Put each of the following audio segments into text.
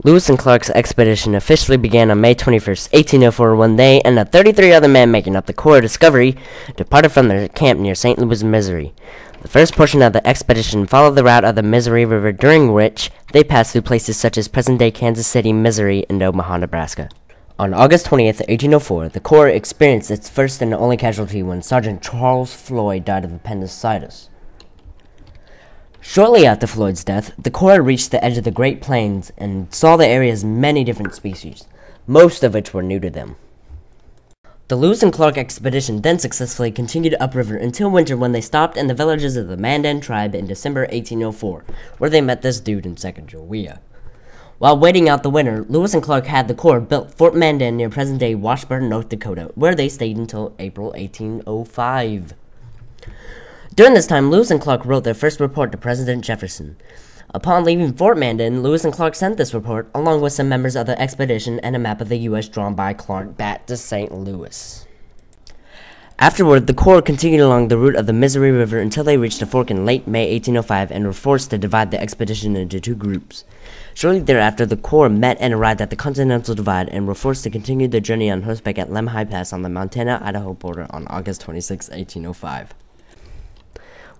Lewis and Clark's expedition officially began on May 21st, 1804, when they and the 33 other men making up the Corps of Discovery departed from their camp near St. Louis, Missouri. The first portion of the expedition followed the route of the Missouri River, during which they passed through places such as present-day Kansas City, Missouri, and Omaha, Nebraska. On August 20th, 1804, the Corps experienced its first and only casualty when Sergeant Charles Floyd died of appendicitis. Shortly after Floyd's death, the Corps reached the edge of the Great Plains and saw the area's many different species, most of which were new to them. The Lewis and Clark expedition then successfully continued upriver until winter, when they stopped in the villages of the Mandan tribe in December 1804, where they met this dude in Sacagawea. While waiting out the winter, Lewis and Clark had the Corps build Fort Mandan near present-day Washburn, North Dakota, where they stayed until April 1805. During this time, Lewis and Clark wrote their first report to President Jefferson. Upon leaving Fort Mandan, Lewis and Clark sent this report, along with some members of the expedition and a map of the U.S. drawn by Clark, back to St. Louis. Afterward, the Corps continued along the route of the Missouri River until they reached a fork in late May 1805 and were forced to divide the expedition into two groups. Shortly thereafter, the Corps met and arrived at the Continental Divide and were forced to continue their journey on horseback at Lemhi Pass on the Montana-Idaho border on August 26, 1805.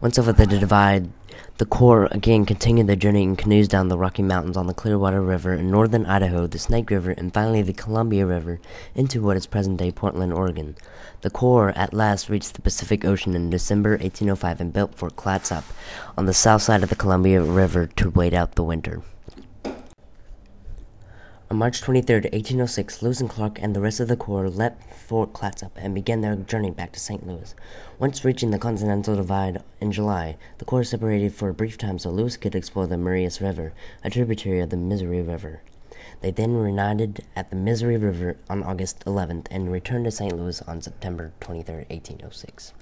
Once over the divide, the Corps again continued their journey in canoes down the Rocky Mountains on the Clearwater River in northern Idaho, the Snake River, and finally the Columbia River into what is present-day Portland, Oregon. The Corps at last reached the Pacific Ocean in December 1805 and built Fort Clatsop on the south side of the Columbia River to wait out the winter. On March 23, 1806, Lewis and Clark and the rest of the Corps left Fort Clatsop and began their journey back to St. Louis. Once reaching the Continental Divide in July, the Corps separated for a brief time so Lewis could explore the Marias River, a tributary of the Missouri River. They then reunited at the Missouri River on August 11th and returned to St. Louis on September 23, 1806.